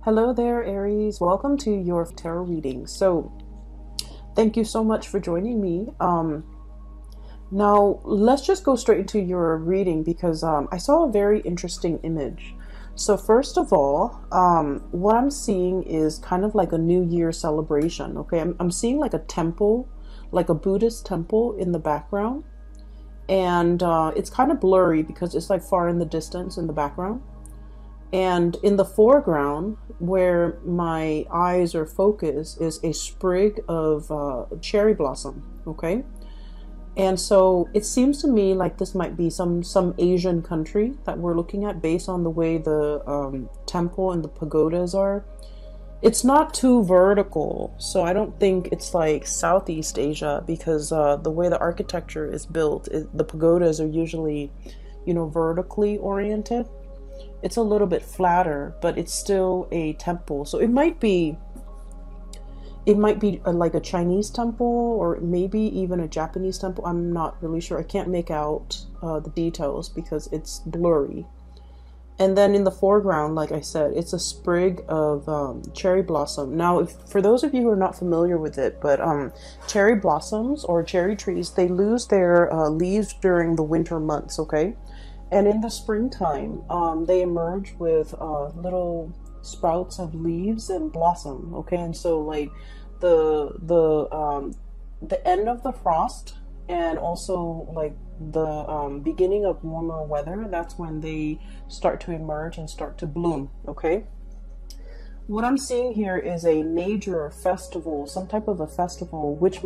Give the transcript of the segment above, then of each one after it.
Hello there, Aries. Welcome to your tarot reading. So, thank you so much for joining me. Now, let's just go straight into your reading because I saw a very interesting image. So, first of all, what I'm seeing is kind of like a New Year celebration. Okay, I'm seeing like a temple, like a Buddhist temple in the background, and it's kind of blurry because it's like far in the distance in the background. And in the foreground, where my eyes are focused, is a sprig of cherry blossom. Okay, and so it seems to me like this might be some Asian country that we're looking at based on the way the temple and the pagodas are. It's not too vertical, so I don't think it's like Southeast Asia because the way the architecture is built, the pagodas are usually, vertically oriented. It's a little bit flatter, but it's still a temple. So it might be like a Chinese temple or maybe even a Japanese temple. I'm not really sure. I can't make out the details because it's blurry. And then in the foreground, like I said, it's a sprig of cherry blossom. Now, for those of you who are not familiar with it, but cherry blossoms or cherry trees, they lose their leaves during the winter months, okay? And in the springtime, they emerge with little sprouts of leaves and blossom. Okay, and so like the end of the frost and also like the beginning of warmer weather, that's when they start to emerge and start to bloom. Okay. What I'm seeing here is a major festival, some type of a festival, which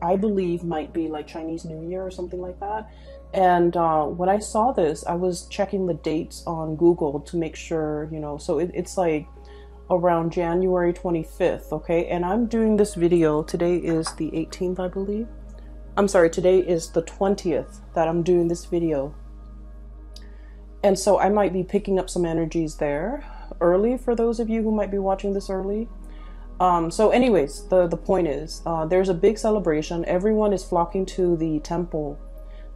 I believe might be like Chinese New Year or something like that. And when I saw this, I was checking the dates on Google to make sure, so it's like around January 25th, okay? And I'm doing this video, today is the 18th, I believe. I'm sorry, today is the 20th that I'm doing this video. And so I might be picking up some energies there early for those of you who might be watching this early. So anyways, the point is, there's a big celebration. Everyone is flocking to the temple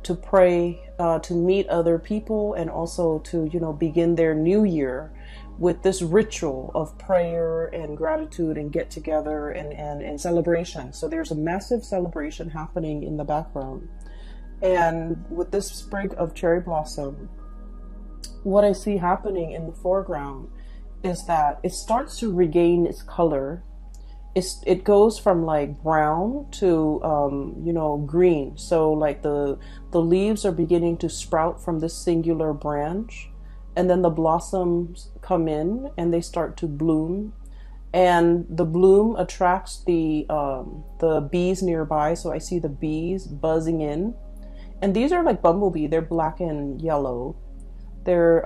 to pray, to meet other people, and also to, begin their new year with this ritual of prayer and gratitude and get together and celebration. So there's a massive celebration happening in the background. And with this sprig of cherry blossom, what I see happening in the foreground is that it starts to regain its color. It goes from like brown to green. So like the leaves are beginning to sprout from this singular branch, and then the blossoms come in and they start to bloom, and the bloom attracts the bees nearby. So I see the bees buzzing in, and these are like bumblebee. They're black and yellow. They're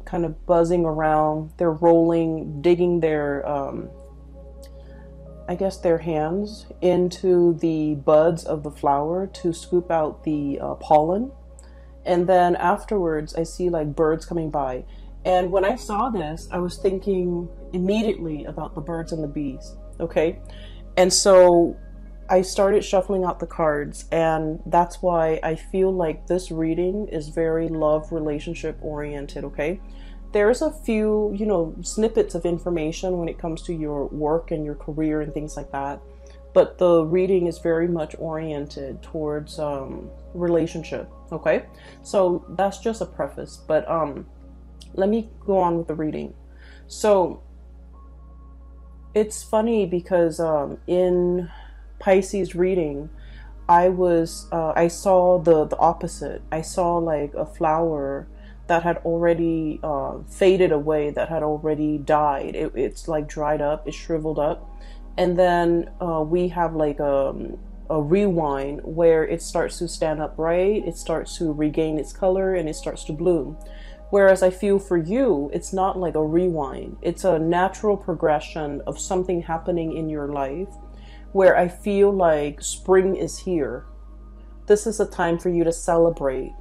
kind of buzzing around. They're rolling, digging their I guess their hands into the buds of the flower to scoop out the pollen. And then afterwards, I see like birds coming by. And when I saw this, I was thinking immediately about the birds and the bees. Okay. And so I started shuffling out the cards, and that's why I feel like this reading is very love relationship oriented. Okay. There's a few, snippets of information when it comes to your work and your career and things like that. But the reading is very much oriented towards relationship. Okay, so that's just a preface. But let me go on with the reading. So it's funny because in Pisces reading, I saw the opposite. I saw like a flower that had already faded away, that had already died. It's like dried up, it's shriveled up. And then we have like a rewind where it starts to stand upright, it starts to regain its color, and it starts to bloom. Whereas I feel for you, it's not like a rewind. It's a natural progression of something happening in your life where I feel like spring is here. This is a time for you to celebrate.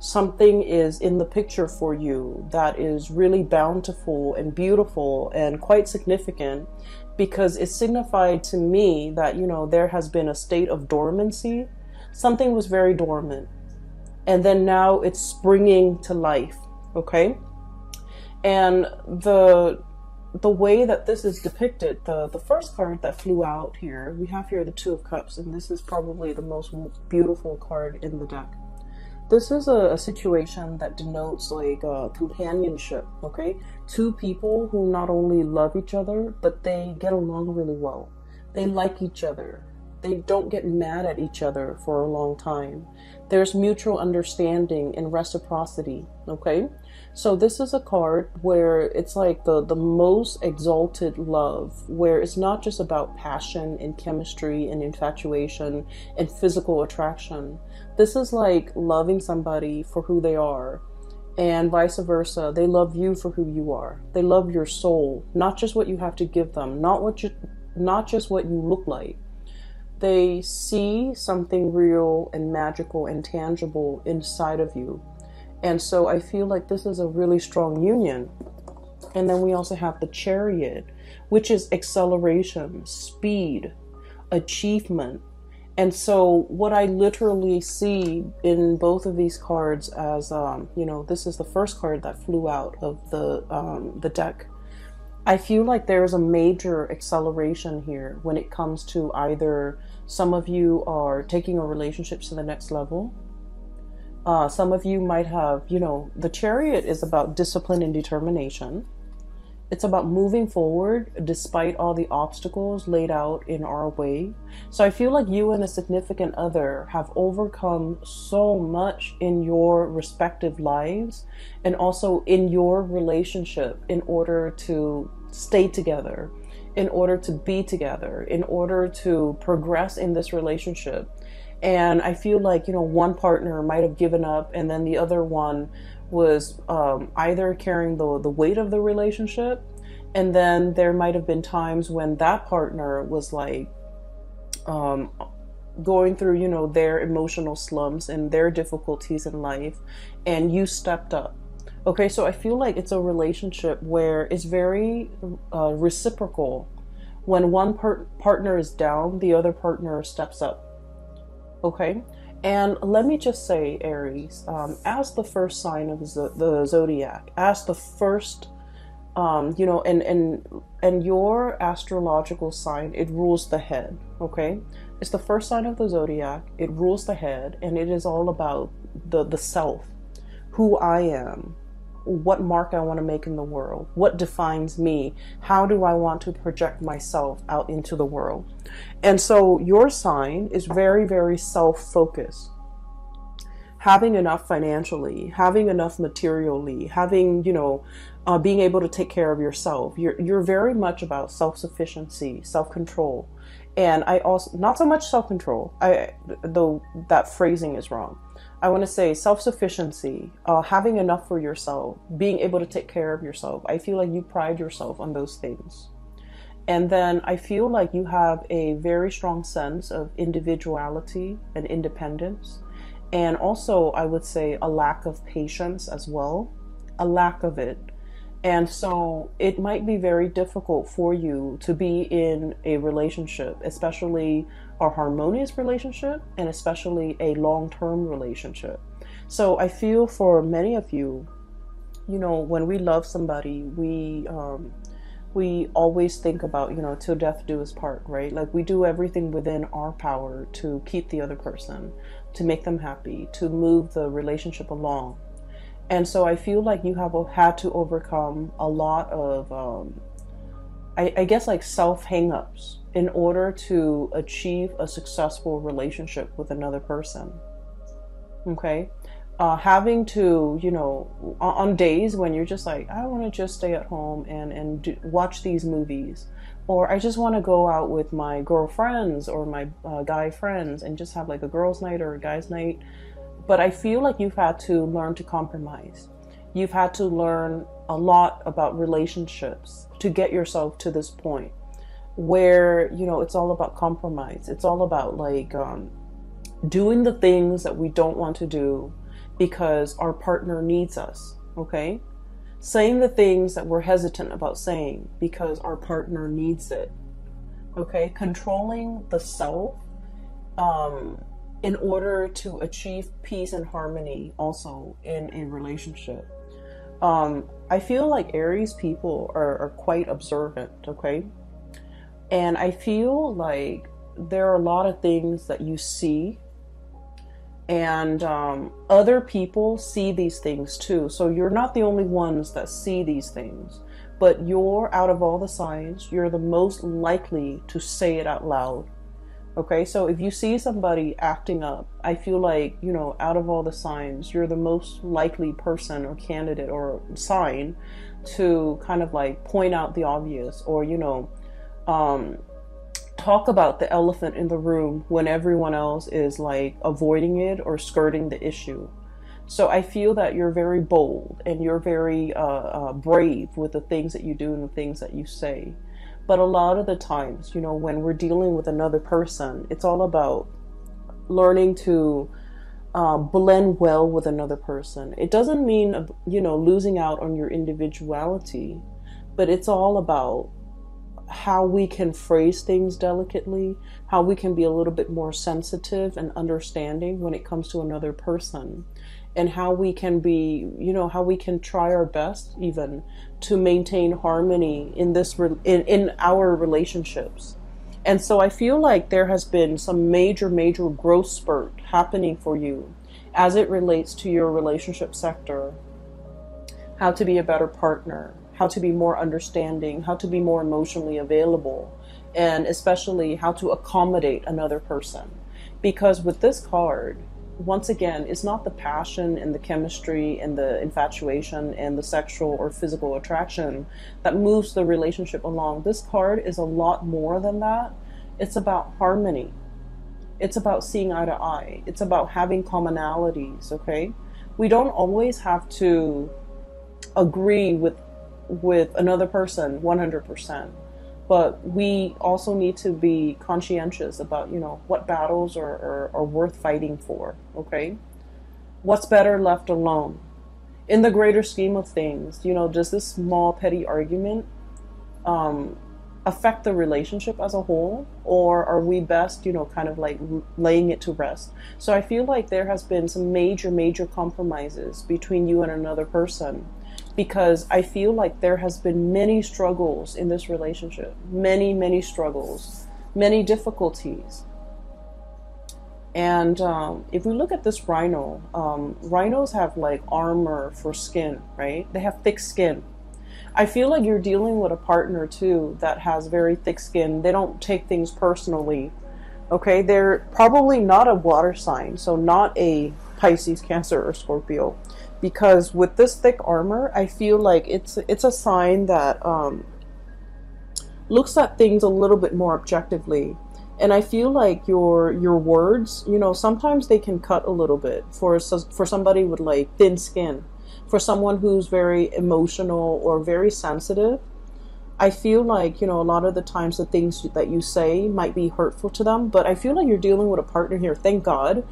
Something is in the picture for you that is really bountiful and beautiful and quite significant, because it signified to me that, there has been a state of dormancy. Something was very dormant. And then now it's springing to life. Okay. And the the way that this is depicted, the first card that flew out here, we have here the Two of Cups, and this is probably the most beautiful card in the deck. This is a situation that denotes like companionship, okay? Two people who not only love each other, but they get along really well. They like each other. They don't get mad at each other for a long time. There's mutual understanding and reciprocity, okay? So this is a card where it's like the most exalted love, where it's not just about passion and chemistry and infatuation and physical attraction. This is like loving somebody for who they are, and vice versa. They love you for who you are. They love your soul, not just what you have to give them, not just what you look like. They see something real and magical and tangible inside of you. And so I feel like this is a really strong union. And then we also have the Chariot, which is acceleration, speed, achievement. And so what I literally see in both of these cards as, you know, this is the first card that flew out of the deck. I feel like there's a major acceleration here when it comes to either some of you are taking a relationship to the next level. Some of you might have, you know, the Chariot is about discipline and determination. It's about moving forward despite all the obstacles laid out in our way. So I feel like you and a significant other have overcome so much in your respective lives and also in your relationship in order to stay together, in order to be together, in order to progress in this relationship. And I feel like, you know, one partner might have given up and then the other one was either carrying the weight of the relationship, and then there might have been times when that partner was like going through, you know, their emotional slumps and their difficulties in life, and you stepped up. Okay, so I feel like it's a relationship where it's very reciprocal. When one partner is down, the other partner steps up. Okay, and let me just say, Aries, as the first sign of the zodiac, as the first, you know, and your astrological sign, it rules the head. Okay, it's the first sign of the zodiac. It rules the head, and it is all about the self, who I am, what mark I want to make in the world, what defines me, how do I want to project myself out into the world. And so your sign is very, very self-focused. Having enough financially, having enough materially, having, you know, being able to take care of yourself. You're very much about self-sufficiency, self-control. And I also, not so much self-control, though that phrasing is wrong. I want to say self-sufficiency, having enough for yourself, being able to take care of yourself. I feel like you pride yourself on those things. And then I feel like you have a very strong sense of individuality and independence. And also, I would say a lack of patience as well, a lack of it. And so it might be very difficult for you to be in a relationship, especially a harmonious relationship and especially a long-term relationship. So I feel for many of you, you know, when we love somebody, we always think about, you know, till death do us part, right? Like we do everything within our power to keep the other person, to make them happy, to move the relationship along. And so I feel like you have had to overcome a lot of, I guess, like self-hang-ups in order to achieve a successful relationship with another person. Okay? Having to, you know, on days when you're just like, I want to just stay at home and watch these movies. Or I just want to go out with my girlfriends or my guy friends and just have like a girls' night or a guys' night. But I feel like you've had to learn to compromise. You've had to learn a lot about relationships to get yourself to this point where, you know, it's all about compromise. It's all about like doing the things that we don't want to do because our partner needs us, okay? Saying the things that we're hesitant about saying because our partner needs it, okay? Controlling the self, in order to achieve peace and harmony also in a relationship. I feel like Aries people are quite observant, okay? And I feel like there are a lot of things that you see, and other people see these things too. So you're not the only ones that see these things, but you're, out of all the signs, you're the most likely to say it out loud. Okay, so if you see somebody acting up, I feel like, you know, out of all the signs, you're the most likely person or candidate or sign to kind of like point out the obvious, or, you know, talk about the elephant in the room when everyone else is like avoiding it or skirting the issue. So I feel that you're very bold and you're very brave with the things that you do and the things that you say. But a lot of the times, you know, when we're dealing with another person, it's all about learning to blend well with another person. It doesn't mean, you know, losing out on your individuality, but it's all about how we can phrase things delicately, how we can be a little bit more sensitive and understanding when it comes to another person, and how we can be, you know, how we can try our best even to maintain harmony in this in our relationships. And so I feel like there has been some major growth spurt happening for you as it relates to your relationship sector, how to be a better partner, how to be more understanding, how to be more emotionally available, and especially how to accommodate another person. Because with this card, once again, it's not the passion and the chemistry and the infatuation and the sexual or physical attraction that moves the relationship along. This card is a lot more than that. It's about harmony. It's about seeing eye to eye. It's about having commonalities, okay? We don't always have to agree with another person 100%, but we also need to be conscientious about, you know, what battles are worth fighting for, okay? What's better left alone? In the greater scheme of things, you know, does this small petty argument affect the relationship as a whole, or are we best, you know, kind of like laying it to rest? So I feel like there has been some major compromises between you and another person, because I feel like there has been many struggles in this relationship, many struggles, many difficulties. And if we look at this rhino, rhinos have like armor for skin, right? They have thick skin. I feel like you're dealing with a partner too that has very thick skin. They don't take things personally, okay? They're probably not a water sign, so not a Pisces, Cancer, or Scorpio. Because with this thick armor, I feel like it's a sign that looks at things a little bit more objectively. And I feel like your words, you know, sometimes they can cut a little bit for somebody with like thin skin. For someone who's very emotional or very sensitive, I feel like, you know, a lot of the times the things that you say might be hurtful to them. But I feel like you're dealing with a partner here. Thank God.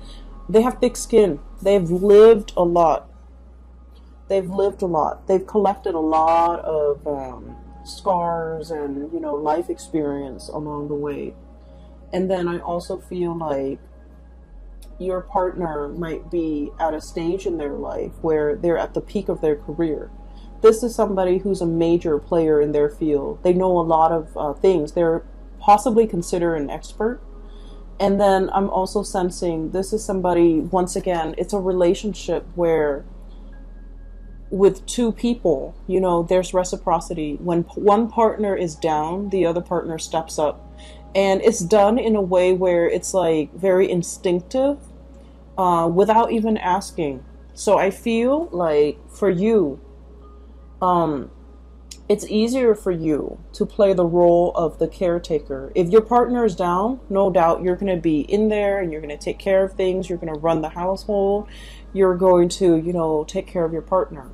They have thick skin. They've lived a lot. They've lived a lot. They've collected a lot of scars and, you know, life experience along the way. And then I also feel like your partner might be at a stage in their life where they're at the peak of their career. This is somebody who's a major player in their field. They know a lot of things. They're possibly considered an expert. And then I'm also sensing this is somebody, once again, it's a relationship where with two people, you know, there's reciprocity. When one partner is down, the other partner steps up. And it's done in a way where it's like very instinctive, without even asking. So I feel like for you, it's easier for you to play the role of the caretaker. If your partner is down, no doubt you're going to be in there and you're going to take care of things. You're going to run the household. You're going to, you know, take care of your partner.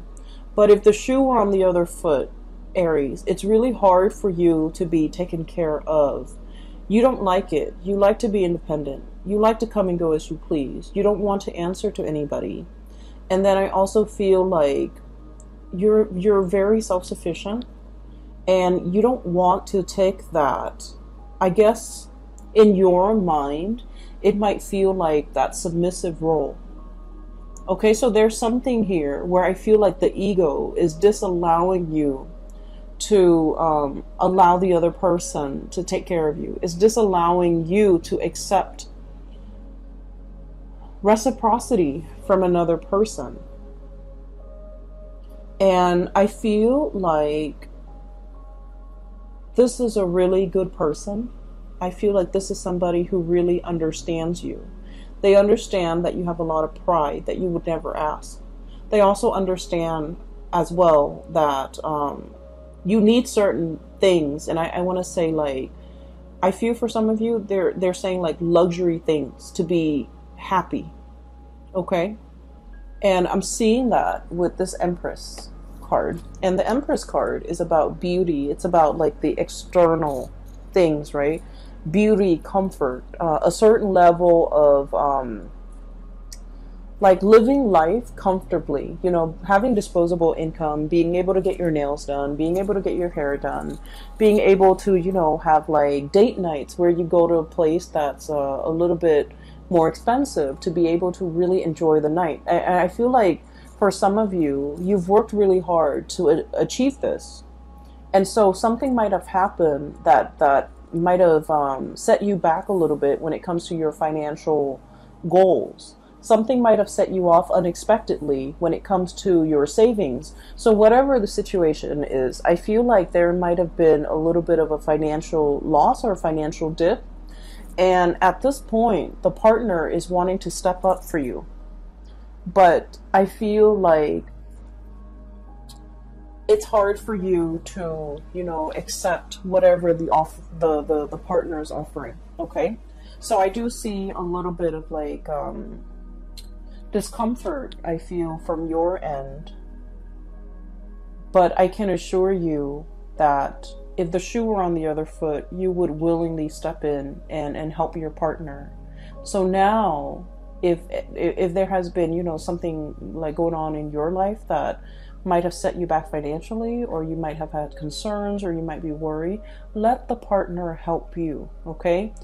But if the shoe were on the other foot, Aries, it's really hard for you to be taken care of. You don't like it. You like to be independent. You like to come and go as you please. You don't want to answer to anybody. And then I also feel like you're very self-sufficient and you don't want to take that. I guess in your mind, it might feel like that submissive role. Okay, so there's something here where I feel like the ego is disallowing you to allow the other person to take care of you. It's disallowing you to accept reciprocity from another person. And I feel like this is a really good person. I feel like this is somebody who really understands you. They understand that you have a lot of pride that you would never ask. They also understand as well that you need certain things. And I want to say, like, I feel for some of you, they're saying like luxury things to be happy. Okay? And I'm seeing that with this Empress card. And the Empress card is about beauty. It's about like the external things, right? Beauty, comfort, a certain level of like living life comfortably, you know, having disposable income, being able to get your nails done, being able to get your hair done, being able to, you know, have like date nights where you go to a place that's a little bit more expensive to be able to really enjoy the night. And I feel like for some of you, you've worked really hard to achieve this. And so something might have happened that might have set you back a little bit when it comes to your financial goals. Something might have set you off unexpectedly when it comes to your savings. So whatever the situation is, I feel like there might have been a little bit of a financial loss or a financial dip. And at this point, the partner is wanting to step up for you. But I feel like it's hard for you to, you know, accept whatever the partner is offering. Okay, so I do see a little bit of like discomfort, I feel, from your end. But I can assure you that if the shoe were on the other foot, you would willingly step in and help your partner. So now, if there has been, you know, something like going on in your life that might have set you back financially, or you might have had concerns, or you might be worried, let the partner help you, okay?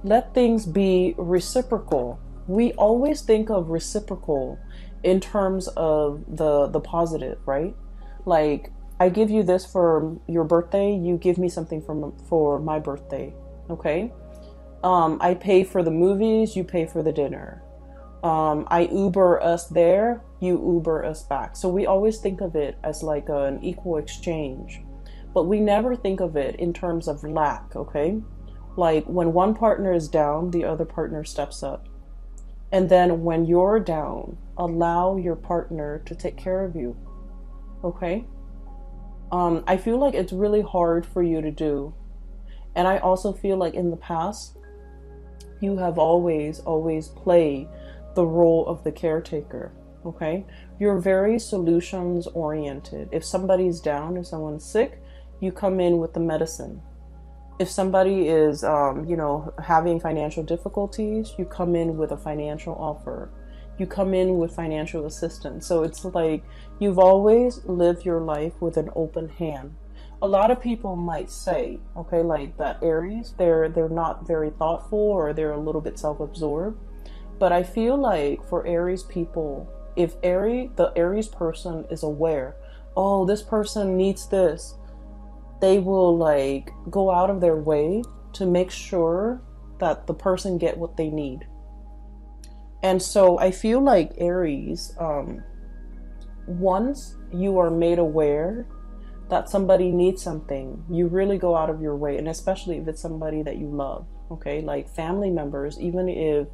Let things be reciprocal. We always think of reciprocal in terms of the positive, right? Like, I give you this for your birthday, you give me something for my birthday, okay? I pay for the movies, you pay for the dinner. I Uber us there, you Uber us back. So we always think of it as like an equal exchange, but we never think of it in terms of lack, okay? Like when one partner is down, the other partner steps up. And then when you're down, allow your partner to take care of you, okay? I feel like it's really hard for you to do. And I also feel like in the past, you have always played the role of the caretaker, okay? You're very solutions oriented. If somebody's down, if someone's sick, you come in with the medicine. If somebody is, you know, having financial difficulties, you come in with a financial offer. You come in with financial assistance. So it's like you've always lived your life with an open hand. A lot of people might say, okay, like that Aries, they're not very thoughtful, or they're a little bit self-absorbed. But I feel like for Aries people, if the Aries person is aware, oh, this person needs this, they will like go out of their way to make sure that the person get what they need. And so I feel like Aries, once you are made aware that somebody needs something, you really go out of your way. And especially if it's somebody that you love, okay? Like family members, even if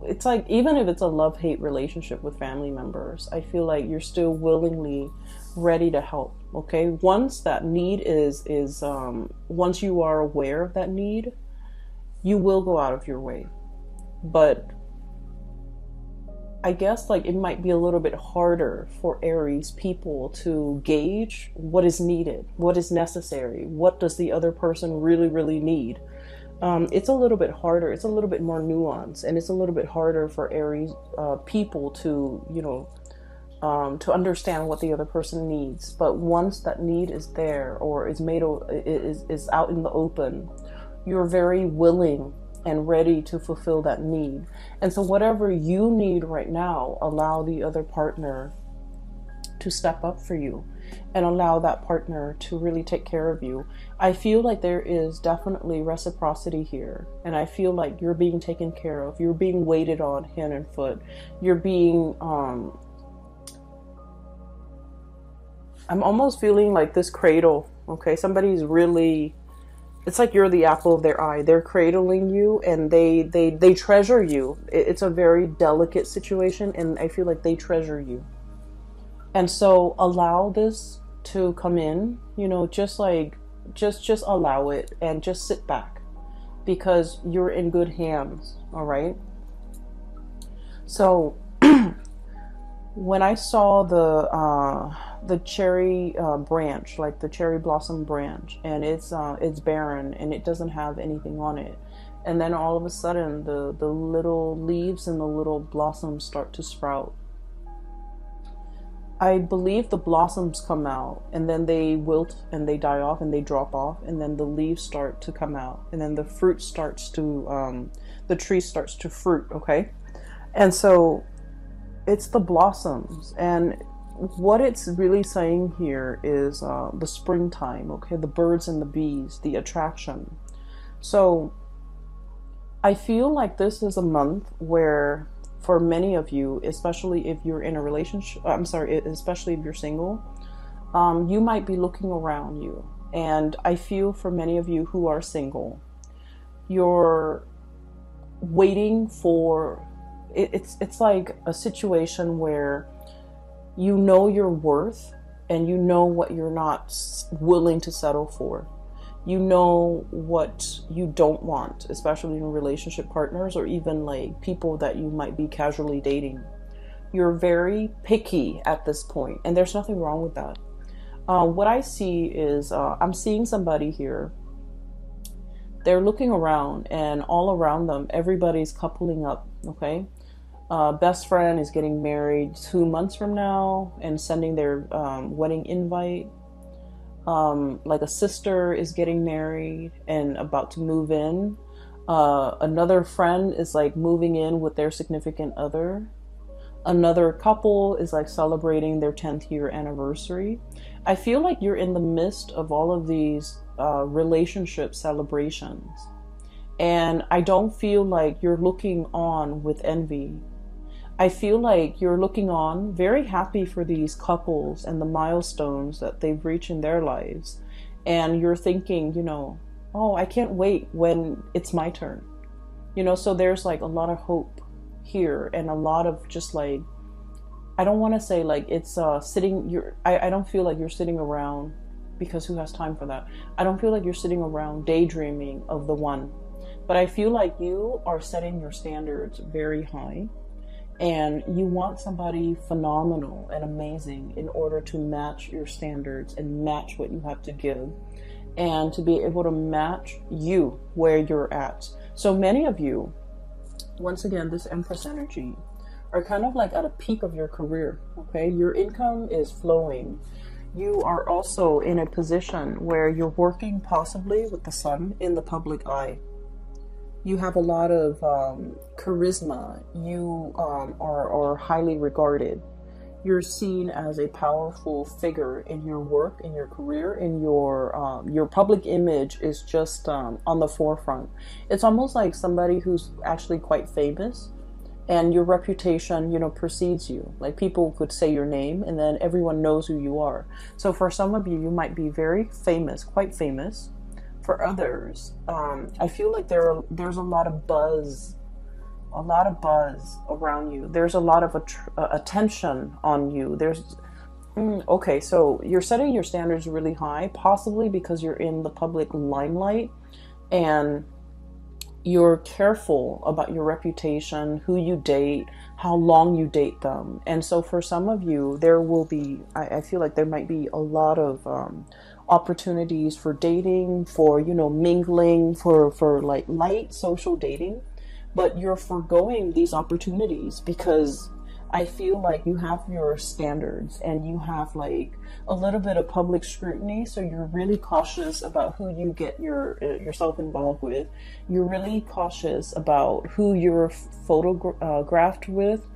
it's like, even if it's a love-hate relationship with family members, I feel like you're still willingly ready to help, okay? Once that need is once you are aware of that need, you will go out of your way. But I guess like it might be a little bit harder for Aries people to gauge what is needed, what is necessary, what does the other person really need. It's a little bit harder, it's a little bit more nuanced, and it's a little bit harder for Aries people to, you know, to understand what the other person needs. But once that need is there, or is out in the open, you're very willing and ready to fulfill that need. And so whatever you need right now, allow the other partner to step up for you and allow that partner to really take care of you. I feel like there is definitely reciprocity here, and I feel like you're being taken care of. You're being waited on hand and foot. You're being I'm almost feeling like this cradle, okay? Somebody's really, it's like you're the apple of their eye. They're cradling you, and they treasure you. It's a very delicate situation, and I feel like they treasure you. And so allow this to come in, you know, just allow it and just sit back, because you're in good hands. All right. So when I saw the cherry branch, like the cherry blossom branch, and it's barren and it doesn't have anything on it, and then all of a sudden the little leaves and the little blossoms start to sprout. I believe the blossoms come out, and then they wilt and they die off and they drop off, and then the leaves start to come out, and then the fruit starts to, the tree starts to fruit, okay? And so it's the blossoms, and what it's really saying here is the springtime, okay? The birds and the bees, the attraction. So I feel like this is a month where, for many of you, especially if you're in a relationship, especially if you're single, you might be looking around you. And I feel for many of you who are single, you're waiting for, it's like a situation where you know your worth and you know what you're not willing to settle for. You know what you don't want, especially in relationship partners or even like people that you might be casually dating. You're very picky at this point, and there's nothing wrong with that. What I see is I'm seeing somebody here. They're looking around, and all around them, everybody's coupling up, okay? Best friend is getting married 2 months from now and sending their wedding invite. Like a sister is getting married and about to move in. Another friend is like moving in with their significant other. Another couple is like celebrating their 10th year anniversary. I feel like you're in the midst of all of these relationship celebrations. And I don't feel like you're looking on with envy. I feel like you're looking on very happy for these couples and the milestones that they've reached in their lives. And you're thinking, you know, oh, I can't wait when it's my turn. You know, so there's like a lot of hope here, and a lot of just like, I don't want to say like it's I don't feel like you're sitting around, because who has time for that? I don't feel like you're sitting around daydreaming of the one. But I feel like you are setting your standards very high. And you want somebody phenomenal and amazing in order to match your standards and match what you have to give, and to be able to match you where you're at. So many of you, once again, this Empress energy, are kind of like at a peak of your career, okay? Your income is flowing. You are also in a position where you're working possibly with the sun in the public eye. You have a lot of charisma. You are highly regarded. You're seen as a powerful figure in your work, in your career, in your public image is just on the forefront. It's almost like somebody who's actually quite famous, and your reputation, you know, precedes you. Like people could say your name, and then everyone knows who you are. So for some of you, you might be very famous, quite famous. For others, I feel like there's a lot of buzz around you. There's a lot of attention on you. Okay, so you're setting your standards really high, possibly because you're in the public limelight, and you're careful about your reputation, who you date, how long you date them. And so for some of you, there will be, I feel like there might be a lot of opportunities for dating, for, you know, mingling, for like light social dating, but you're foregoing these opportunities because I feel like you have your standards and you have like a little bit of public scrutiny. So you're really cautious about who you get yourself involved with. You're really cautious about who you're photographed with,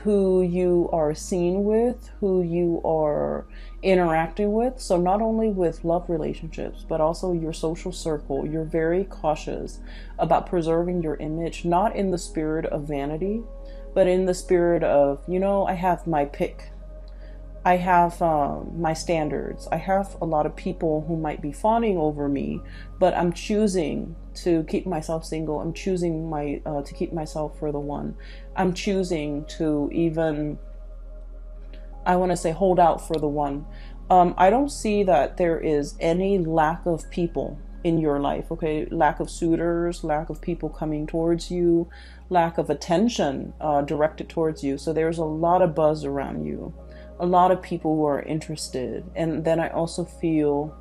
who you are seen with, who you are interacting with. So not only with love relationships, but also your social circle. You're very cautious about preserving your image, not in the spirit of vanity, but in the spirit of, you know, I have my pick. I have my standards. I have a lot of people who might be fawning over me, but I'm choosing to keep myself single. I'm choosing to keep myself for the one. I'm choosing to even, I want to say, hold out for the one. I don't see that there is any lack of people in your life, okay? Lack of suitors, lack of people coming towards you, lack of attention directed towards you. So there's a lot of buzz around you, a lot of people who are interested. And then I also feel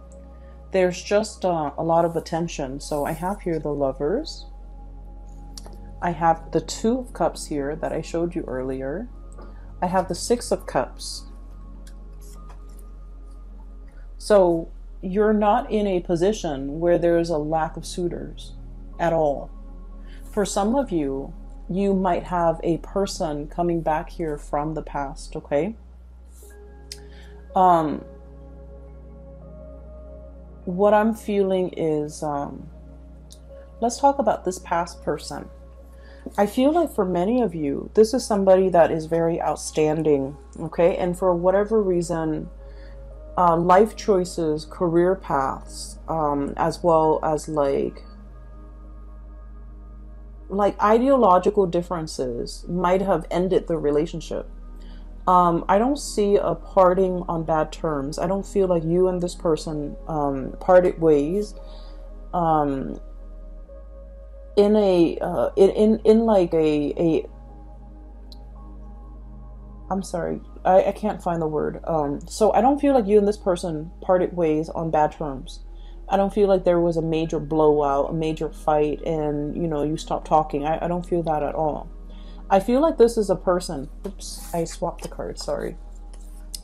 there's just a lot of attention. So I have here the Lovers. I have the Two of Cups here that I showed you earlier. I have the Six of Cups. So you're not in a position where there's a lack of suitors at all. For some of you, you might have a person coming back here from the past, okay? What I'm feeling is, let's talk about this past person. I feel like for many of you, this is somebody that is very outstanding, okay? And for whatever reason, life choices, career paths, as well as like ideological differences might have ended the relationship. I don't see a parting on bad terms. I don't feel like you and this person parted ways in like a I'm sorry, I can't find the word. So I don't feel like you and this person parted ways on bad terms. I don't feel like there was a major blowout, a major fight, and, you know, you stopped talking. I don't feel that at all. I feel like this is a person. Oops, I swapped the card, sorry.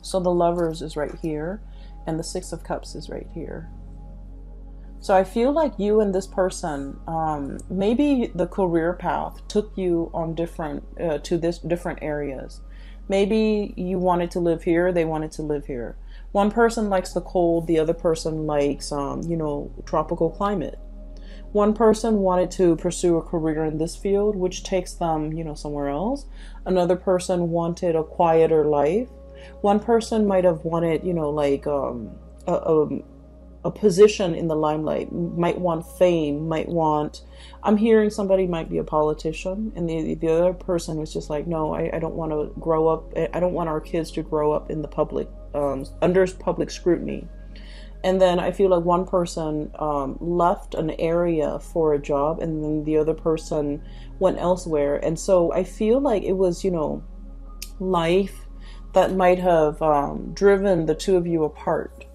So the Lovers is right here, and the Six of Cups is right here. So I feel like you and this person, maybe the career path took you on different areas. Maybe you wanted to live here, they wanted to live here. One person likes the cold, the other person likes, you know, tropical climate. One person wanted to pursue a career in this field, which takes them, you know, somewhere else. Another person wanted a quieter life. One person might have wanted, you know, like a position in the limelight, might want fame, might want, I'm hearing somebody might be a politician, and the other person was just like, no, I don't want to grow up, I don't want our kids to grow up in the public, under public scrutiny. And then I feel like one person left an area for a job, and then the other person went elsewhere. And so I feel like it was, you know, life that might have driven the two of you apart.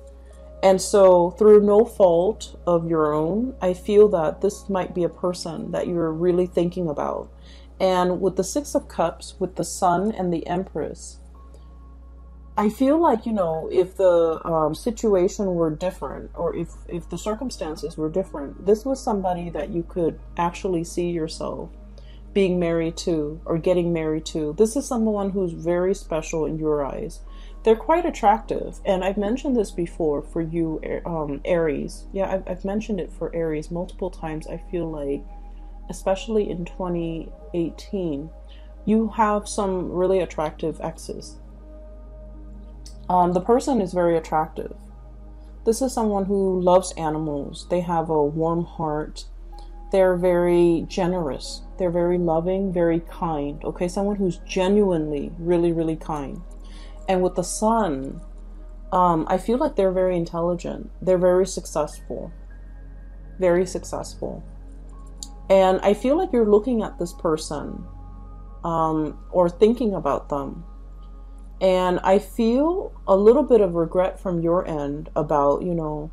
And so through no fault of your own, I feel that this might be a person that you're really thinking about. And with the Six of Cups, with the Sun and the Empress, I feel like, you know, if the situation were different, or if the circumstances were different, this was somebody that you could actually see yourself being married to or getting married to. This is someone who's very special in your eyes. They're quite attractive. And I've mentioned this before for you, Aries. Yeah, I've mentioned it for Aries multiple times. I feel like, especially in 2018, you have some really attractive exes. The person is very attractive. This is someone who loves animals. They have a warm heart. They're very generous. They're very loving, very kind. Okay, someone who's genuinely really, really kind. And with the Sun, I feel like they're very intelligent. They're very successful. Very successful. And I feel like you're looking at this person or thinking about them. And I feel a little bit of regret from your end about, you know,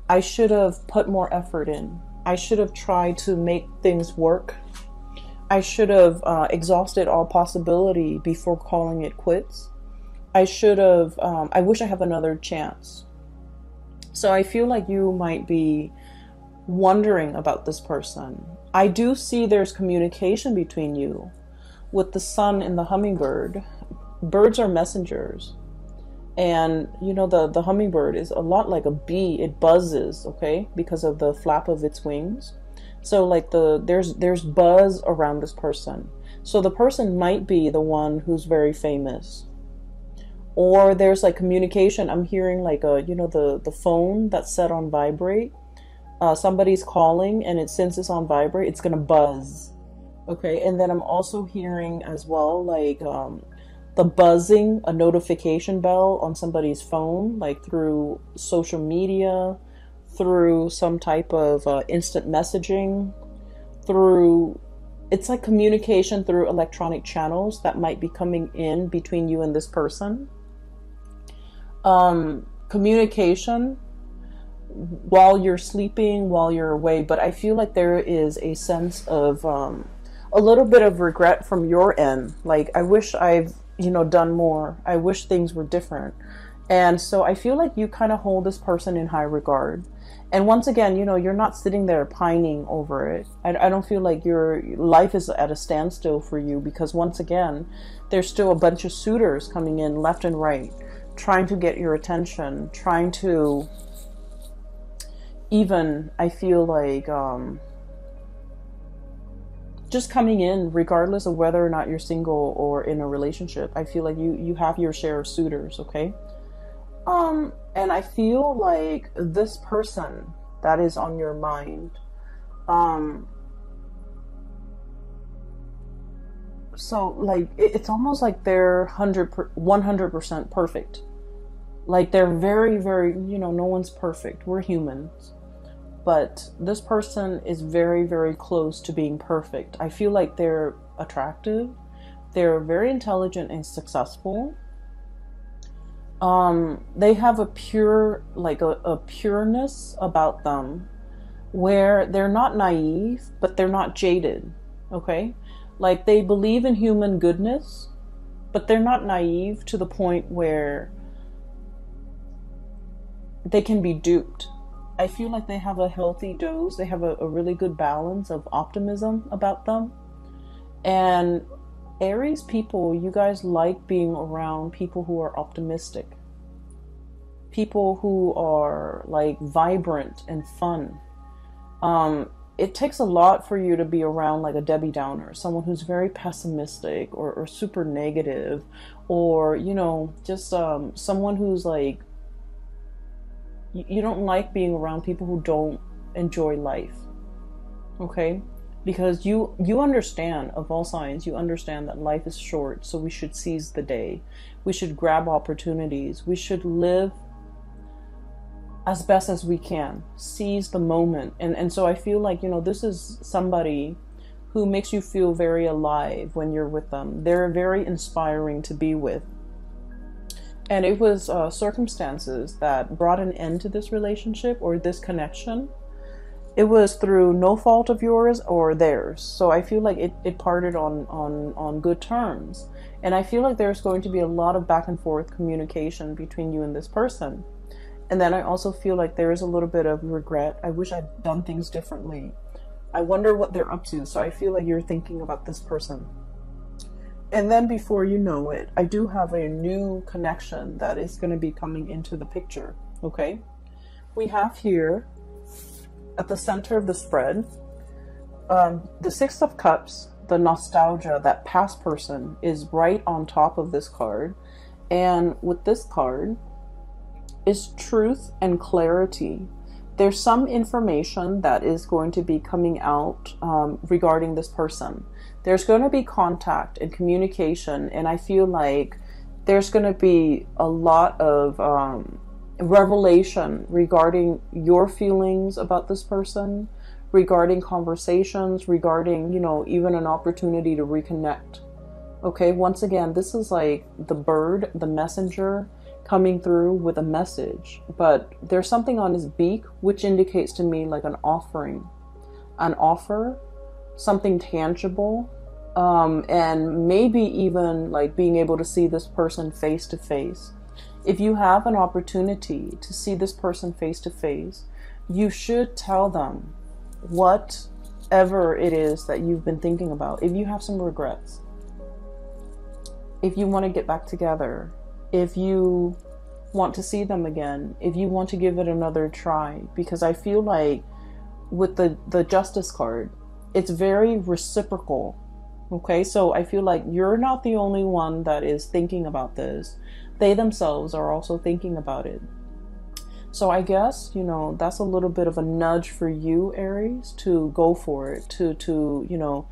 I should have put more effort in. I should have tried to make things work I should have exhausted all possibility before calling it quits. I should have, I wish I have another chance. So I feel like you might be wondering about this person. I do see there's communication between you with the sun and the hummingbird. Birds are messengers. And you know, the hummingbird is a lot like a bee. It buzzes, okay, because of the flap of its wings. So like there's buzz around this person. So the person might be the one who's very famous. Or there's like communication. I'm hearing like you know, the phone that's set on vibrate. Somebody's calling, and since it's on vibrate, it's gonna buzz. Okay, and then I'm also hearing as well like the buzzing, a notification bell on somebody's phone, like through social media, through some type of instant messaging, it's like communication through electronic channels that might be coming in between you and this person. Communication while you're sleeping, while you're away, but I feel like there is a sense of a little bit of regret from your end. Like, I wish I've, you know, done more. I wish things were different. And so I feel like you kind of hold this person in high regard. And once again, you know, you're not sitting there pining over it. I don't feel like your life is at a standstill for you, because once again, there's still a bunch of suitors coming in left and right, trying to get your attention, trying to even, I feel like, just coming in regardless of whether or not you're single or in a relationship. I feel like you have your share of suitors, okay? And I feel like this person that is on your mind, so like it's almost like they're 100% perfect. Like they're very, very, you know, no one's perfect. We're humans. But this person is very, very close to being perfect. I feel like they're attractive. They're very intelligent and successful. They have a pure, like a pureness about them where they're not naive, but they're not jaded. Okay? Like they believe in human goodness, but they're not naive to the point where they can be duped. I feel like they have a healthy dose. They have a really good balance of optimism about them. And Aries people, you guys like being around people who are optimistic. People who are like vibrant and fun. It takes a lot for you to be around like a Debbie Downer, someone who's very pessimistic or super negative, or, you know, just someone who's like, you don't like being around people who don't enjoy life, okay? Because you understand, of all signs, you understand that life is short, so we should seize the day. We should grab opportunities. We should live as best as we can. Seize the moment. And so I feel like, you know, this is somebody who makes you feel very alive when you're with them. They're very inspiring to be with. And it was circumstances that brought an end to this relationship or this connection. It was through no fault of yours or theirs. So I feel like it parted on good terms. And I feel like there's going to be a lot of back and forth communication between you and this person. And then I also feel like there is a little bit of regret. I wish I'd done things differently. I wonder what they're up to. So I feel like you're thinking about this person. And then before you know it, I do have a new connection that is going to be coming into the picture, okay? We have here, at the center of the spread, the Six of Cups, the nostalgia, that past person is right on top of this card. And with this card is truth and clarity. There's some information that is going to be coming out regarding this person. There's going to be contact and communication, and I feel like there's going to be a lot of revelation regarding your feelings about this person, regarding conversations, regarding, you know, even an opportunity to reconnect. Okay, once again, this is like the bird, the messenger, coming through with a message, but there's something on his beak which indicates to me like an offering, an offer, something tangible, And maybe even like being able to see this person face to face. If you have an opportunity to see this person face to face, you should tell them whatever it is that you've been thinking about. If you have some regrets, if you want to get back together, if you want to see them again, if you want to give it another try, because I feel like with the Justice card, it's very reciprocal. Okay, so I feel like you're not the only one that is thinking about this. They themselves are also thinking about it. So I guess, you know, that's a little bit of a nudge for you, Aries, to go for it, to you know,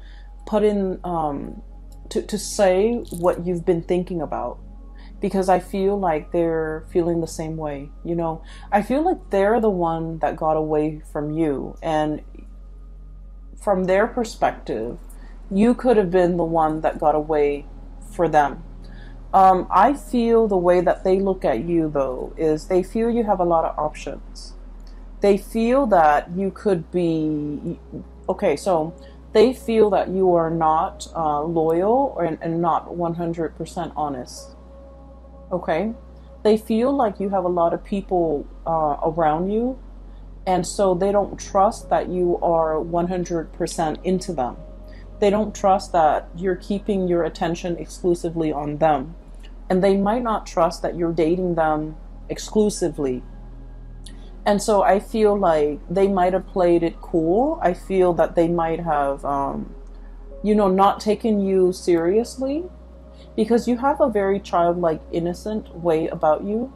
put in, to say what you've been thinking about. Because I feel like they're feeling the same way, you know. I feel like they're the one that got away from you. And from their perspective, you could have been the one that got away for them. I feel the way that they look at you, though, is they feel you have a lot of options. They feel that you could be... Okay, so they feel that you are not loyal and not 100% honest. Okay? They feel like you have a lot of people around you, and so they don't trust that you are 100% into them. They don't trust that you're keeping your attention exclusively on them. And they might not trust that you're dating them exclusively. And so I feel like they might have played it cool. I feel that they might have, you know, not taken you seriously. Because you have a very childlike, innocent way about you.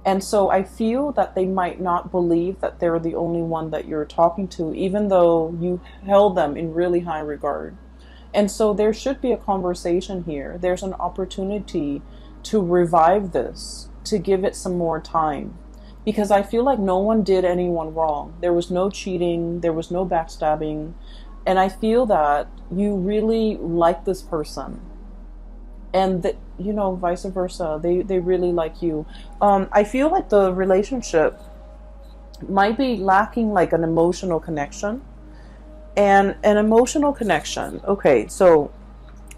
And so I feel that they might not believe that they're the only one that you're talking to, even though you held them in really high regard. And so there should be a conversation here. There's an opportunity to revive this, to give it some more time. Because I feel like no one did anyone wrong. There was no cheating. There was no backstabbing. And I feel that you really like this person. And that, you know, vice versa, they really like you. I feel like the relationship might be lacking like an emotional connection. And an emotional connection, okay, so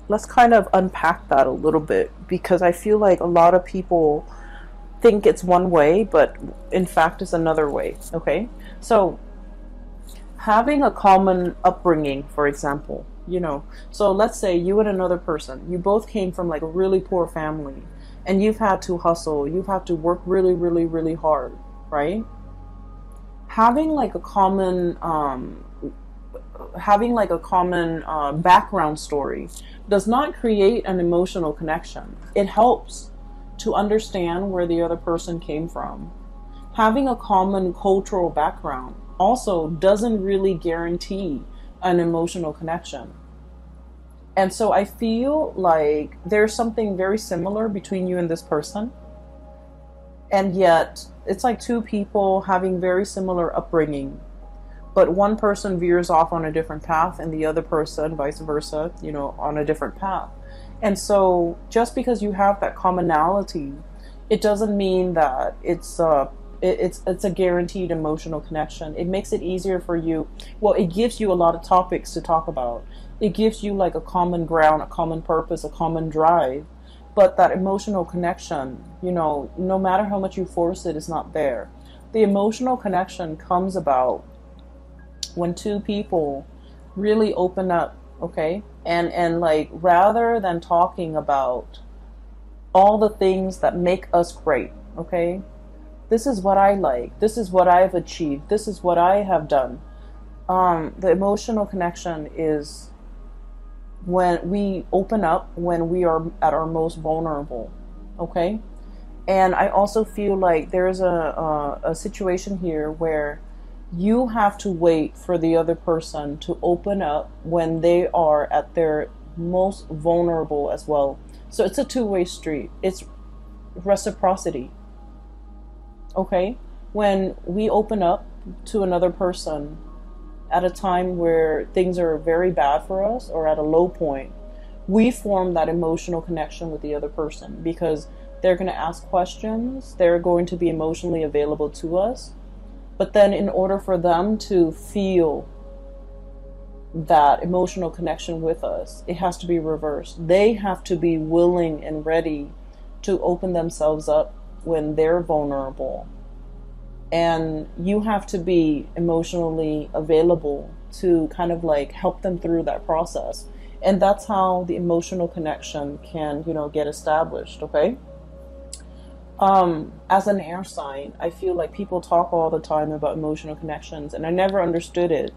let's kind of unpack that a little bit, because I feel like a lot of people think it's one way, but in fact it's another way. Okay, so having a common upbringing, for example, you know, so let's say you and another person, you both came from like a really poor family, and you've had to hustle, you've had to work really, really, really hard, right? Having like a common background story does not create an emotional connection. It helps to understand where the other person came from. Having a common cultural background also doesn't really guarantee an emotional connection. And so I feel like there's something very similar between you and this person. And yet it's like two people having very similar upbringing, but one person veers off on a different path and the other person, vice versa, you know, on a different path. And so just because you have that commonality, it doesn't mean that it's a guaranteed emotional connection. It makes it easier for you. Well, it gives you a lot of topics to talk about. It gives you like a common ground, a common purpose, a common drive. But that emotional connection, you know, no matter how much you force it, is not there. The emotional connection comes about when two people really open up, okay? And like, rather than talking about all the things that make us great, okay? This is what I like. This is what I've achieved. This is what I have done. The emotional connection is when we open up, when we are at our most vulnerable, okay? And I also feel like there's a situation here where you have to wait for the other person to open up when they are at their most vulnerable as well. So it's a two-way street. It's reciprocity. Okay? When we open up to another person at a time where things are very bad for us or at a low point, we form that emotional connection with the other person because they're going to ask questions. They're going to be emotionally available to us. But then in order for them to feel that emotional connection with us, it has to be reversed. They have to be willing and ready to open themselves up when they're vulnerable. And you have to be emotionally available to kind of like help them through that process. And that's how the emotional connection can, get established, okay? As an air sign, I feel like people talk all the time about emotional connections, and I never understood it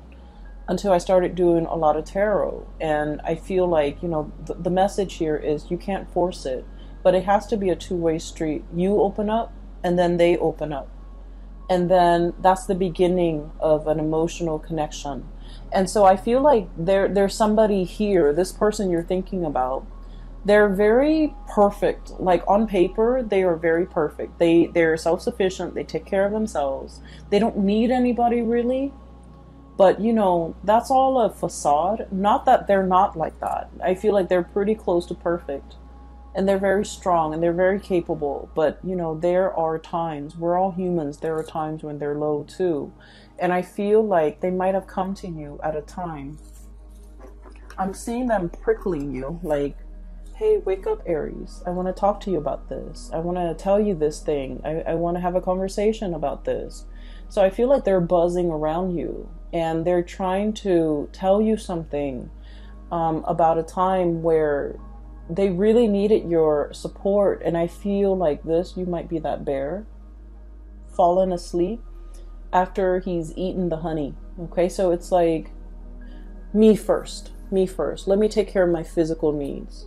until I started doing a lot of tarot. And I feel like, the message here is you can't force it, but it has to be a two-way street. You open up, and then they open up. And then that's the beginning of an emotional connection. And so I feel like there's somebody here, this person you're thinking about, they're very perfect. Like on paper, they are very perfect. They're self-sufficient. They take care of themselves. They don't need anybody really. But, that's all a facade. Not that they're not like that. I feel like they're pretty close to perfect. And they're very strong and they're very capable. But, there are times, we're all humans, there are times when they're low too. And I feel like they might have come to you at a time. I'm seeing them prickling you like, hey, wake up, Aries. I want to talk to you about this. I want to tell you this thing. I want to have a conversation about this. So I feel like they're buzzing around you and they're trying to tell you something about a time where they really needed your support. And I feel like you might be that bear fallen asleep after he's eaten the honey. Okay, so it's like me first. Let me take care of my physical needs.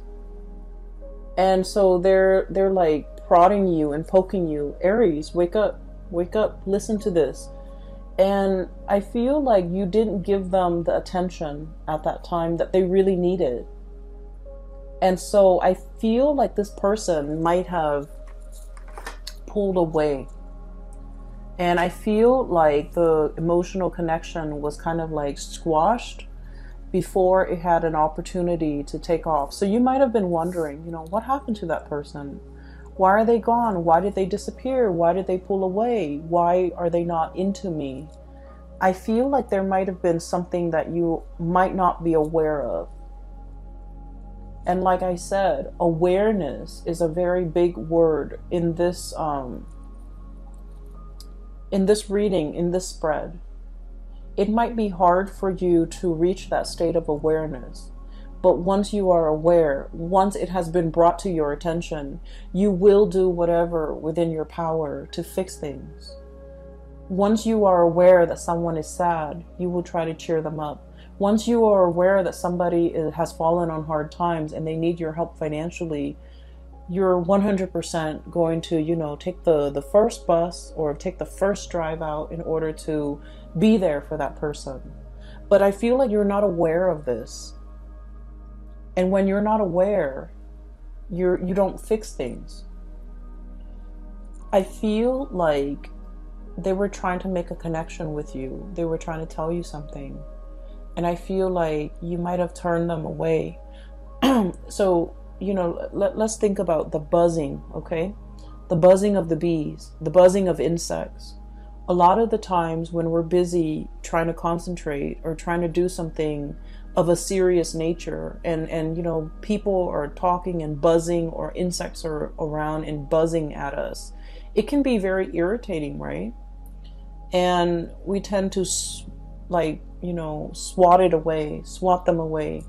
And so they're like prodding you and poking you. Aries, wake up, listen to this. And I feel like you didn't give them the attention at that time that they really needed. And so I feel like this person might have pulled away. And I feel like the emotional connection was kind of like squashed before it had an opportunity to take off. So you might have been wondering, what happened to that person? Why are they gone? Why did they disappear? Why did they pull away? Why are they not into me? I feel like there might have been something that you might not be aware of. And like I said, awareness is a very big word in this reading, in this spread. It might be hard for you to reach that state of awareness. But once you are aware, once it has been brought to your attention, you will do whatever within your power to fix things. Once you are aware that someone is sad, you will try to cheer them up. Once you are aware that somebody has fallen on hard times and they need your help financially, you're 100% going to, take the first bus or take the first drive out in order to be there for that person. But I feel like you're not aware of this. And when you're not aware, you don't fix things. I feel like they were trying to make a connection with you. They were trying to tell you something. And I feel like you might have turned them away. So, let's think about the buzzing, okay? The buzzing of the bees, the buzzing of insects. A lot of the times when we're busy trying to concentrate or trying to do something of a serious nature and people are talking and buzzing or insects are around and buzzing at us, it can be very irritating, right? And we tend to swat them away,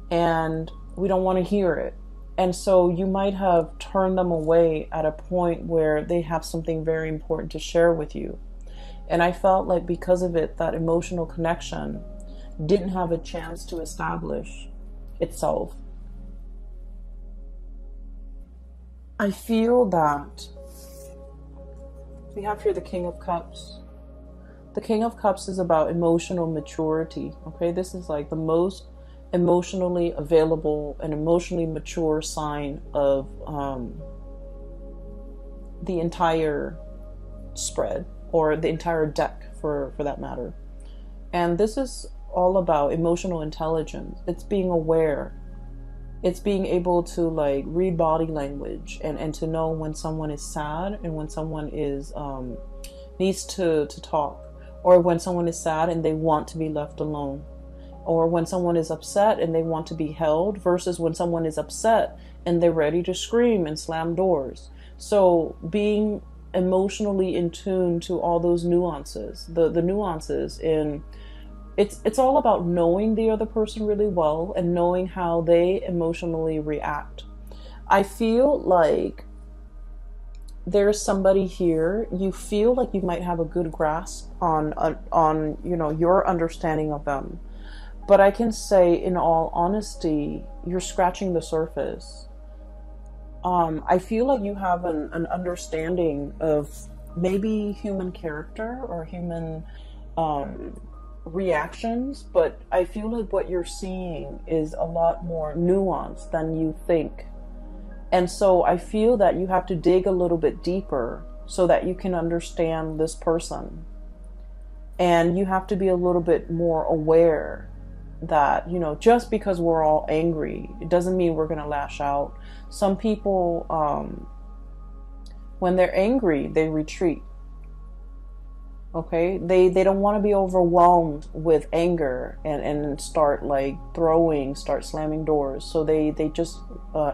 and we don't want to hear it. And so you might have turned them away at a point where they have something very important to share with you. And I felt like because of it, that emotional connection didn't have a chance to establish itself. I feel that we have here the King of Cups. The King of Cups is about emotional maturity, okay? This is like the most emotionally available and emotionally mature sign of the entire spread, or the entire deck for that matter. And this is all about emotional intelligence. It's being aware. It's being able to read body language and to know when someone is sad and when someone is needs to talk, or when someone is sad and they want to be left alone. or when someone is upset and they want to be held, versus when someone is upset and they're ready to scream and slam doors. So being emotionally in tune to all those nuances, the nuances in it's all about knowing the other person really well and knowing how they emotionally react. I feel like there's somebody here, you feel like you might have a good grasp on you know, your understanding of them. But I can say, in all honesty, you're scratching the surface. I feel like you have an understanding of maybe human character or human reactions, but I feel like what you're seeing is a lot more nuanced than you think. And so I feel that you have to dig a little bit deeper so that you can understand this person. And you have to be a little bit more aware that, you know, just because we're all angry, it doesn't mean we're going to lash out. Some people, when they're angry, they retreat. Okay, they don't want to be overwhelmed with anger and start like start slamming doors. So they just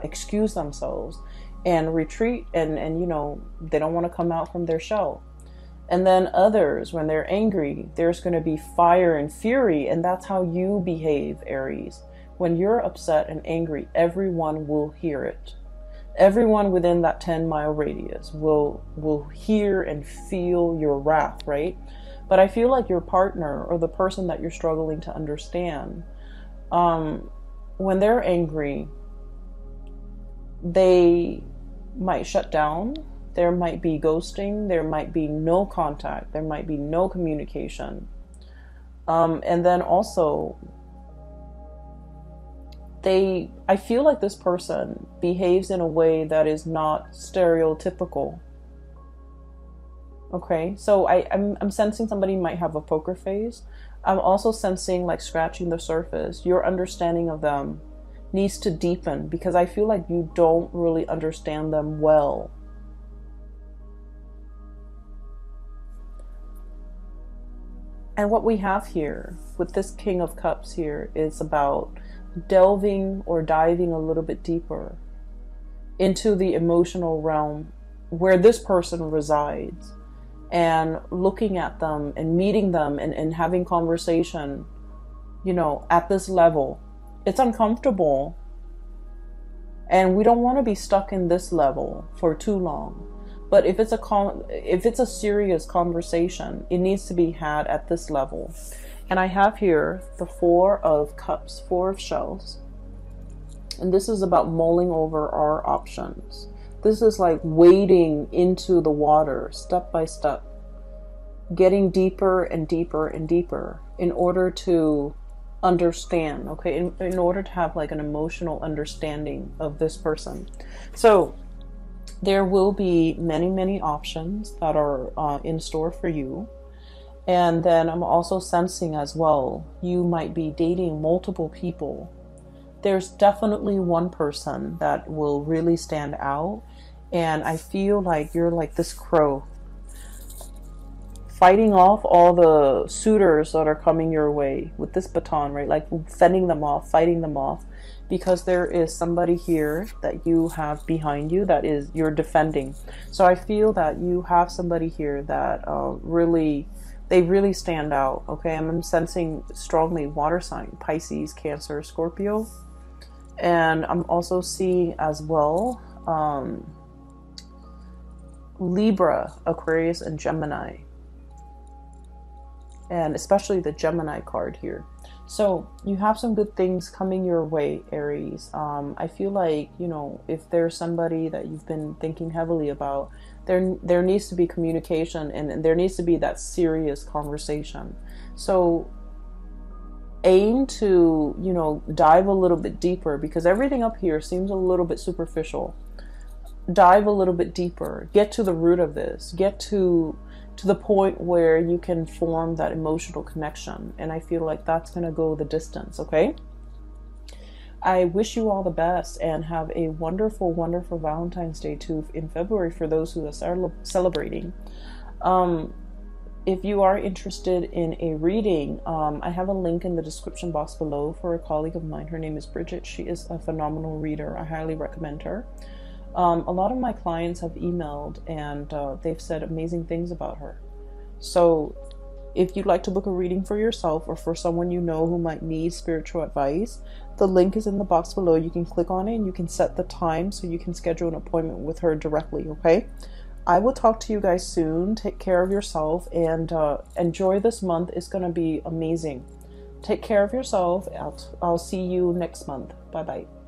excuse themselves and retreat, and you know, they don't want to come out from their shell. And then others, when they're angry, there's going to be fire and fury, and that's how you behave, Aries. When you're upset and angry, everyone will hear it. Everyone within that 10-mile radius will hear and feel your wrath, right? But I feel like your partner or the person that you're struggling to understand, when they're angry, they might shut down. There might be ghosting. There might be no contact. There might be no communication. And then also, I feel like this person behaves in a way that is not stereotypical. Okay, so I'm sensing somebody might have a poker face. I'm also sensing like scratching the surface. Your understanding of them needs to deepen, because I feel like you don't really understand them well. And what we have here with this King of Cups here is about delving or diving a little bit deeper into the emotional realm where this person resides, and looking at them and meeting them and having conversation, you know, at this level. It's uncomfortable, and we don't want to be stuck in this level for too long. But if it's a serious conversation, it needs to be had at this level. And I have here the Four of Cups, Four of Shells. And this is about mulling over our options. This is like wading into the water step by step, getting deeper and deeper and deeper in order to understand, okay? In order to have like an emotional understanding of this person. So there will be many, many options that are in store for you. And then I'm also sensing as well, you might be dating multiple people. There's definitely one person that will really stand out. And I feel like you're like this crow, fighting off all the suitors that are coming your way with this baton, right? Like fending them off, fighting them off, because there is somebody here that you have behind you that is you're defending. So I feel that you have somebody here that they really stand out. Okay, I'm sensing strongly water sign, Pisces, Cancer, Scorpio. And I'm also seeing as well Libra, Aquarius, and Gemini. And especially the Gemini card here. So you have some good things coming your way, Aries. I feel like, you know, if there's somebody that you've been thinking heavily about, there needs to be communication, and there needs to be that serious conversation. So aim to, you know, dive a little bit deeper, because everything up here seems a little bit superficial. Dive a little bit deeper. Get to the root of this. Get to the point where you can form that emotional connection. And I feel like that's going to go the distance, okay? I wish you all the best, and have a wonderful, wonderful Valentine's Day too in February for those who are celebrating. if you are interested in a reading, I have a link in the description box below for a colleague of mine. Her name is Bridget. She is a phenomenal reader. I highly recommend her. A lot of my clients have emailed and they've said amazing things about her. So if you'd like to book a reading for yourself or for someone you know who might need spiritual advice, the link is in the box below. You can click on it and you can set the time so you can schedule an appointment with her directly, okay? I will talk to you guys soon. Take care of yourself and enjoy this month. It's going to be amazing. Take care of yourself. I'll see you next month. Bye-bye.